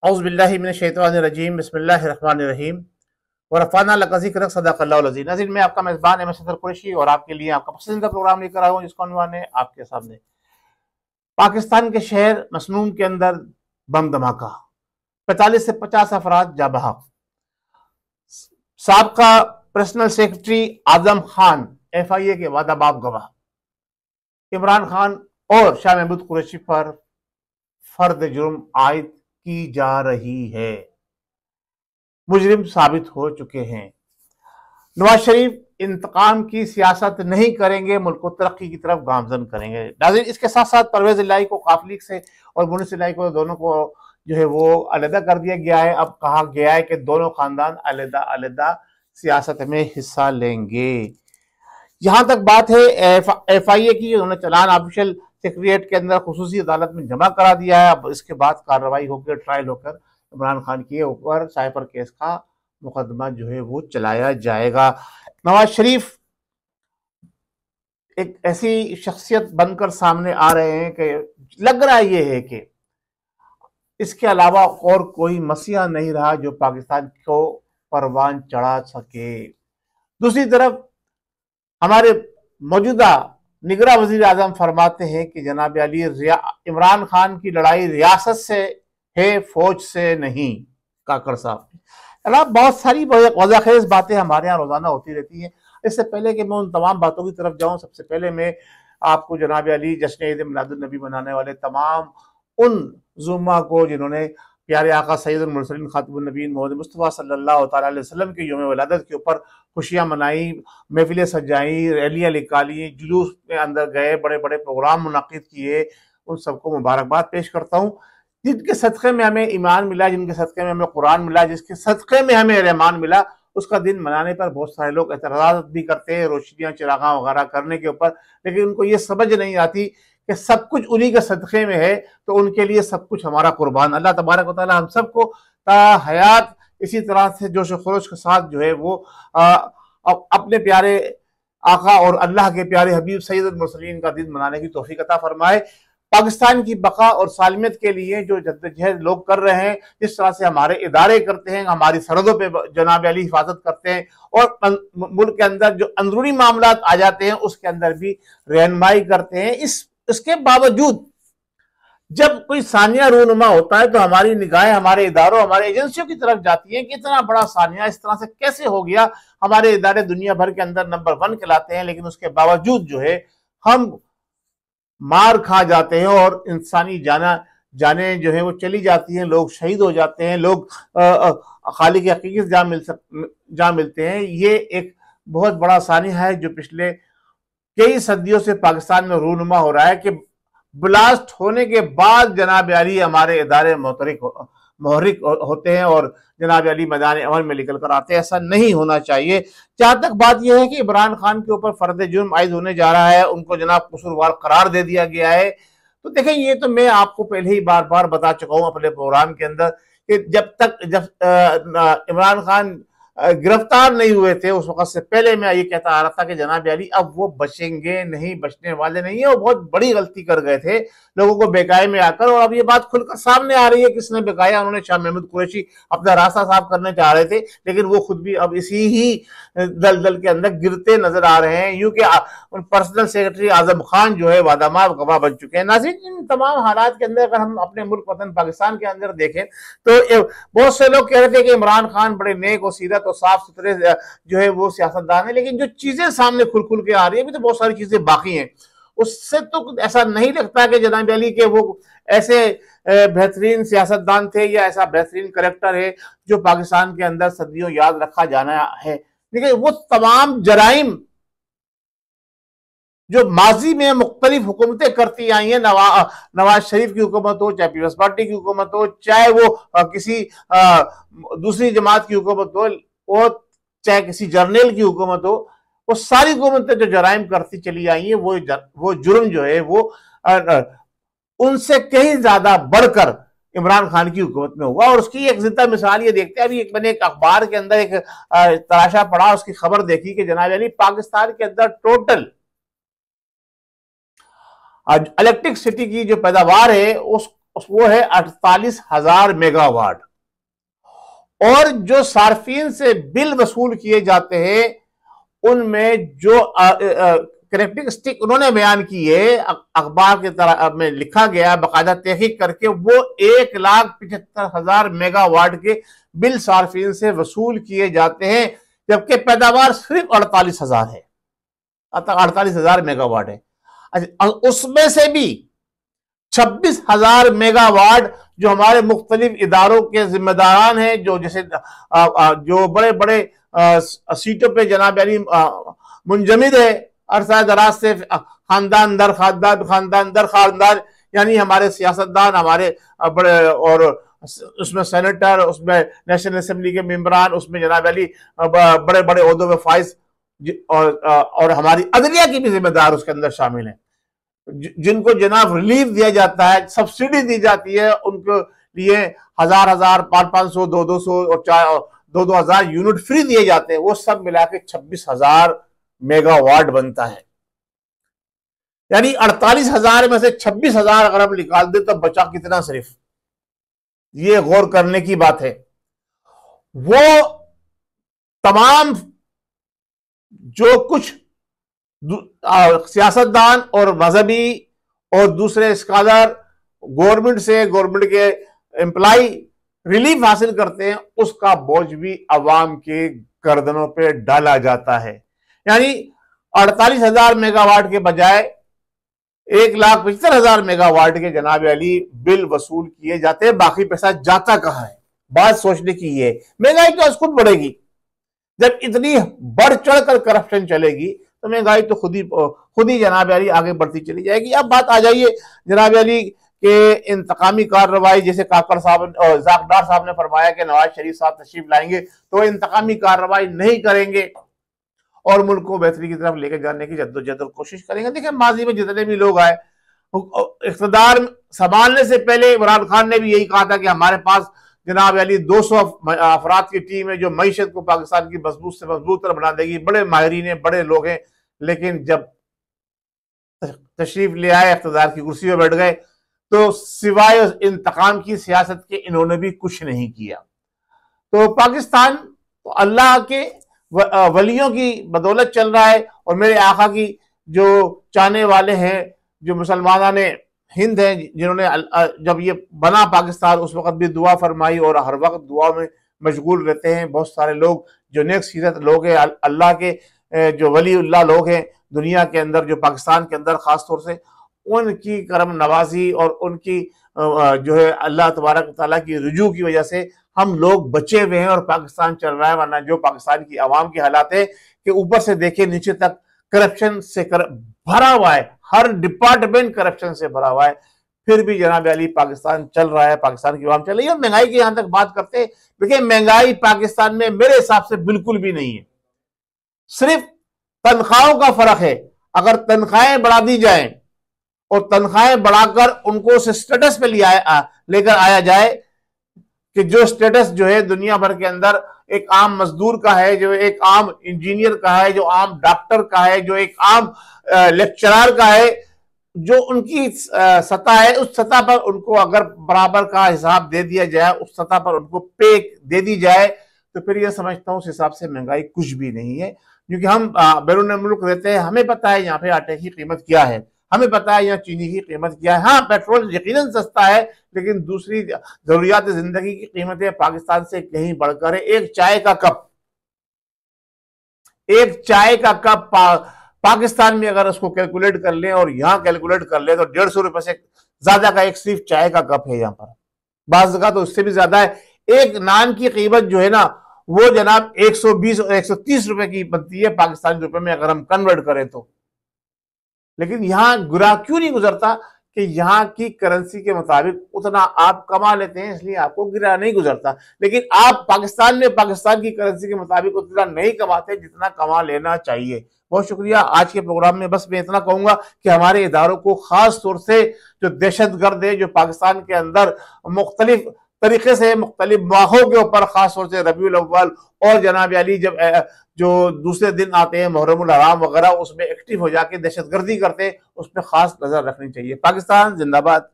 औज़ुबिल्लाहि मिनश्शैतानिर्रजीम बिस्मिल्लाहिर्रहमानिर्रहीम व रफ़अना लका ज़िक्रक सदक़ल्लाहुल अज़ीज़। नाज़रीन, मैं आपका मेज़बान अहमद सफ़र कुरैशी और आपके लिए आपका पसंदीदा प्रोग्राम लेकर आया हूँ जिसका उन्वान है आपके सामने। पाकिस्तान के शहर मसनून के अंदर बम धमाका, 45 से 50 अफराद जाँ बहक। साबका personal secretary Azam Khan FIA के वादाबाब गवाह। इमरान खान और शाह महमूद कुरैशी पर फर्द जुर्म आयद की जा रही है, मुजरिम साबित हो चुके हैं। नवाज शरीफ इंतकाम की सियासत नहीं करेंगे, मुल्क को तरक्की की तरफ गामजन करेंगे। नाज़रीन, इसके साथ साथ परवेज इलाही को काफ लीग से और मुनीस इलाही को दोनों को जो है वो अलहदा कर दिया गया है। अब कहा गया है कि दोनों खानदान अलहदा अलहदा सियासत में हिस्सा लेंगे। यहां तक बात है FIA की, उन्होंने चलान ऑफिशियल सेक्रेटरिएट के अंदर खुसूसी अदालत में जमा करा दिया है। अब इसके बाद कार्रवाई होकर ट्रायल होकर इमरान खान के ऊपर साइफर केस का मुकदमा जो है वो चलाया जाएगा। नवाज शरीफ एक ऐसी शख्सियत बनकर सामने आ रहे हैं कि लग रहा ये है कि इसके अलावा और कोई मसीहा नहीं रहा जो पाकिस्तान को परवान चढ़ा सके। दूसरी तरफ हमारे मौजूदा निगरान वजीर आजम फरमाते हैं कि जनाब अली इमरान खान की लड़ाई रियासत से है, फौज से नहीं। काकड़ साहब अलावा बहुत सारी वज़ाखेज़ बातें हमारे यहाँ रोजाना होती रहती हैं। इससे पहले कि मैं उन तमाम बातों की तरफ जाऊं, सबसे पहले मैं आपको जनाब अली जश्न ईद मिलादुन नबी मनाने वाले तमाम उन जुम्मा को जिन्होंने प्यारे आका सैयदुल मुरसलीन खातिमुन नबीय्यीन मोहम्मद मुस्तफ़ा सल्लल्लाहु तआला अलैहि वसल्लम के यौम विलादत के ऊपर खुशियाँ मनाई, महफिलें सजाई, रैलियाँ निकाली, जुलूस में अंदर गए, बड़े बड़े प्रोग्राम मुनाकिद किए, उन सबको मुबारकबाद पेश करता हूँ। जिनके सदक़े में हमें ईमान मिला, जिनके सदक़े में हमें कुरान मिला, जिसके सदक़े में हमें रहमान मिला, उसका दिन मनाने पर बहुत सारे लोग एतराज़ भी करते हैं रोशनियाँ चिरागां वगैरह करने के ऊपर, लेकिन उनको ये समझ नहीं आती कि सब कुछ उन्हीं के सदक़े में है, तो उनके लिए सब कुछ हमारा कुर्बान। अल्लाह तबारक व तआला हम सबको हयात इसी तरह से जोश व खरोश के साथ जो है वो अपने प्यारे आका और अल्लाह के प्यारे हबीब सैयदुल मुरसलीन का दिन मनाने की तौफीक अता फरमाए। पाकिस्तान की बका और सालमियत के लिए जो जद्दोजहद लोग कर रहे हैं, जिस तरह से हमारे इदारे करते हैं, हमारी सरहदों पे जनाब अली हिफाजत करते हैं और मुल्क के अंदर जो अंदरूनी मामलात आ जाते हैं उसके अंदर भी रहनुमाई करते हैं, इसके बावजूद जब कोई सानिया रूनुमा होता है तो हमारी निगाहें हमारे इदारों, हमारे एजेंसियों की तरफ जाती हैं कि इतना बड़ा सानिया इस तरह से कैसे हो गया। हमारे इदारे दुनिया भर के अंदर नंबर 1 कहलाते हैं, लेकिन उसके बावजूद जो है हम मार खा जाते हैं और इंसानी जाने जो है वो चली जाती हैं, लोग शहीद हो जाते हैं, लोग खालिक हकीकत जा मिलते हैं। ये एक बहुत बड़ा सानिया है जो पिछले कई सदियों से पाकिस्तान में रूनुमा हो रहा है कि ब्लास्ट होने के बाद जनाब अली हमारे इदारे मोहरिक होते हैं और जनाब अली मैदान अमल में निकल कर आते हैं। ऐसा नहीं होना चाहिए। जहां तक बात यह है कि इमरान खान के ऊपर फर्द जुर्म आयद होने जा रहा है, उनको जनाब कसूरवार करार दे दिया गया है, तो देखें ये तो मैं आपको पहले ही बार बार बता चुका हूं अपने प्रोग्राम के अंदर कि जब इमरान खान गिरफ्तार नहीं हुए थे उस वक्त से पहले मैं ये कहता आ रहा था कि जनाब अली अब वो बचेंगे नहीं, बचने वाले नहीं है, वो बहुत बड़ी गलती कर गए थे लोगों को बेकाये में आकर, और अब ये बात खुलकर सामने आ रही है किसने बेकाया। उन्होंने शाह महमूद कुरैशी अपना रास्ता साफ करने चाह रहे थे, लेकिन वो खुद भी अब इसी ही दलदल के अंदर गिरते नजर आ रहे हैं, यूं कि पर्सनल सेक्रेटरी आजम खान जो है वादामाब गवाह बन चुके हैं। नाज़रीन, इन तमाम हालात के अंदर अगर हम अपने मुल्क वतन पाकिस्तान के अंदर देखें तो बहुत से लोग कह रहे थे कि इमरान खान बड़े नेक और सीरत और साफ सुथरे जो है वो सियासतदान है, लेकिन जो चीजें सामने खुल खुल के आ रही है, अभी तो बहुत सारी चीजें बाकी हैं। उससे तो ऐसा नहीं लगता कि जनाब अली के वो ऐसे बेहतरीन सियासतदान थे या ऐसा बेहतरीन करेक्टर है जो पाकिस्तान के अंदर सदियों याद रखा जाना है। लेकिन वो तमाम जराइम जो माजी में मुख्तलिफ हुकूमतें करती आई हैं, नवाज शरीफ की हुकूमत हो, चाहे पीपल्स पार्टी की हुकूमत हो, चाहे वो किसी दूसरी जमात की हुकूमत हो, वो चाहे किसी जर्नल की हुकूमत हो, वो सारी हुकूमतें जो जराइम करती चली आई हैं, वो जुर्म जो है वो उनसे कहीं ज्यादा बढ़कर इमरान खान की हुकूमत में हुआ। और उसकी एक जिंदा मिसाल ये देखते हैं, अभी मैंने एक अखबार के अंदर एक तराशा पढ़ा, उसकी खबर देखी कि जनाब अली पाकिस्तान के अंदर टोटल इलेक्ट्रिक सिटी की जो पैदावार है वो है 48,000 मेगावाट। और जो सार्फिन से बिल वसूल किए जाते हैं उनमें जो कैरेक्टरिस्टिक उन्होंने बयान की है, अखबार की तरह में लिखा गया बाकायदा तहकीक करके, वो 1,75,000 मेगावाट के बिल सार्फिन से वसूल किए जाते हैं, जबकि पैदावार सिर्फ 48,000 है, 48,000 मेगावाट है। अच्छा, उसमें से भी 26,000 मेगावाट जो हमारे मुख्तलिफ इदारों के जिम्मेदारान हैं, जो जैसे जो बड़े बड़े सीटों पे जनाब अली मुंजमिद है अरसा दराज से, खानदान दर खानदान, खानदान दर खानदान, यानी हमारे सियासतदान, हमारे बड़े, और उसमें सेनेटर, उसमें नेशनल असेंबली के मेंबरान, उसमें जनाब अली बड़े बड़े ओहदों में फाइज, और हमारी अदलिया की भी जिम्मेदार उसके अंदर शामिल है, जिनको जनाब रिलीफ दिया जाता है, सब्सिडी दी जाती है, उनके लिए 1,000 500 200 और 2,000 यूनिट फ्री दिए जाते हैं। वो सब मिला के 26,000 मेगावाट बनता है। यानी 48,000 में से 26,000 अगर हम निकाल दे तो बचा कितना? सिर्फ ये गौर करने की बात है। वो तमाम जो कुछ सियासतदान और मजहबी और दूसरे स्कॉलर गवर्नमेंट से, गवर्नमेंट के एम्प्लॉय रिलीफ हासिल करते हैं, उसका बोझ भी अवाम के गर्दनों पे डाला जाता है। यानी 48,000 मेगावाट के बजाय 1,75,000 मेगावाट के जनाब अली बिल वसूल किए जाते हैं। बाकी पैसा जाता कहां है? बात सोचने की है। महंगाई तो खुद बढ़ेगी। जब इतनी बढ़ चढ़कर करप्शन चलेगी तो महंगाई तो खुद ही जनाब अली आगे बढ़ती चली जाएगी। अब बात आ जाइए जनाब अली के इंतकामी कार्रवाई, जैसे काकड़ साहब और जाकडार साहब ने फरमाया कि नवाज शरीफ साहब तशरीफ लाएंगे तो इंतकामी कार्रवाई नहीं करेंगे और मुल्क को बेहतरी की तरफ लेकर जाने की जद्दोजहद कोशिश करेंगे। देखिए, माजी में जितने भी लोग आए, इख्तिदार संभालने से पहले इमरान खान ने भी यही कहा था कि हमारे पास जनाब अली 200 अफराद की टीम है जो मईशत को पाकिस्तान की मजबूत से मजबूत तरह बना देगी। बड़े माहिरीन हैं, बड़े लोग हैं, लेकिन जब तशरीफ ले आए, इख्तिदार की कुर्सी पर बैठ गए, तो सिवाय इंतकाम की सियासत के इन्होंने भी कुछ नहीं किया। तो पाकिस्तान तो अल्लाह के वलियों की बदौलत चल रहा है, और मेरे आका की जो चाहने वाले हैं, जो मुसलमान ने हिंद हैं, जिन्होंने जब ये बना पाकिस्तान उस वक्त भी दुआ फरमाई और हर वक्त दुआ में मशगूल रहते हैं। बहुत सारे लोग जो नेक सीरत लोग हैं, अल्लाह के जो वलीउल्लाह लोग हैं दुनिया के अंदर, जो पाकिस्तान के अंदर खास तौर से, उनकी करम नवाजी और उनकी जो है अल्लाह तबारक तआला की रुजू की वजह से हम लोग बचे हुए हैं और पाकिस्तान चल रहा है। वरना जो पाकिस्तान की आवाम की हालात है कि ऊपर से देखे नीचे तक करप्शन से भरा हुआ है, हर डिपार्टमेंट करप्शन से भरा हुआ है, फिर भी जनाब अली पाकिस्तान चल रहा है, पाकिस्तान की आवाम चल रही है। महंगाई की यहां तक बात करते हैं, देखिए महंगाई पाकिस्तान में मेरे हिसाब से बिल्कुल भी नहीं है, सिर्फ तनख्वाहों का फर्क है। अगर तनख्वाहें बढ़ा दी जाए और तनख्वाहें बढ़ाकर उनको उस स्टेटस पे लेकर आया जाए कि जो स्टेटस जो है दुनिया भर के अंदर एक आम मजदूर का है, जो एक आम इंजीनियर का है, जो आम डॉक्टर का है, जो एक आम लेक्चरर का है, जो उनकी सतह है, उस सतह पर उनको अगर बराबर का हिसाब दे दिया जाए, उस सतह पर उनको पे दे दी जाए, तो फिर यह समझता हूं उस हिसाब से महंगाई कुछ भी नहीं है। क्योंकि हम बैरून मुल्क रहते हैं, हमें पता है यहाँ पे आटे की कीमत क्या है, हमें पता है यहाँ चीनी की कीमत क्या है। हाँ, पेट्रोल यकीनन सस्ता है, लेकिन दूसरी जरूरियात जिंदगी की कीमतें पाकिस्तान से कहीं बढ़कर है। एक चाय का कप पाकिस्तान में अगर उसको कैलकुलेट कर ले और यहाँ कैलकुलेट कर ले तो 150 रुपए से ज्यादा का एक सिर्फ चाय का कप है यहाँ पर, बाज़ जगह तो उससे भी ज्यादा है। एक नान की कीमत जो है ना, वो जनाब 120 और 130 रुपए की बनती है पाकिस्तानी रुपए में अगर हम कन्वर्ट करें तो। लेकिन यहां गुरा क्यों नहीं गुजरता कि यहाँ की करेंसी के मुताबिक उतना आप कमा लेते हैं, इसलिए आपको गिरा नहीं गुजरता। लेकिन आप पाकिस्तान में पाकिस्तान की करेंसी के मुताबिक उतना नहीं कमाते जितना कमा लेना चाहिए। बहुत शुक्रिया। आज के प्रोग्राम में बस मैं इतना कहूंगा कि हमारे इदारों को खास तौर से जो दहशतगर्द है, जो पाकिस्तान के अंदर मुख्तलिफ तरीके से मुख्तलिफ माहों के ऊपर, खास तौर से रबीउल अव्वल और जनाब अली जब जो दूसरे दिन आते हैं मुहर्रमुल हराम वगैरह, उसमें एक्टिव हो जाके दहशतगर्दी करते हैं, उस पर खास नजर रखनी चाहिए। पाकिस्तान जिंदाबाद।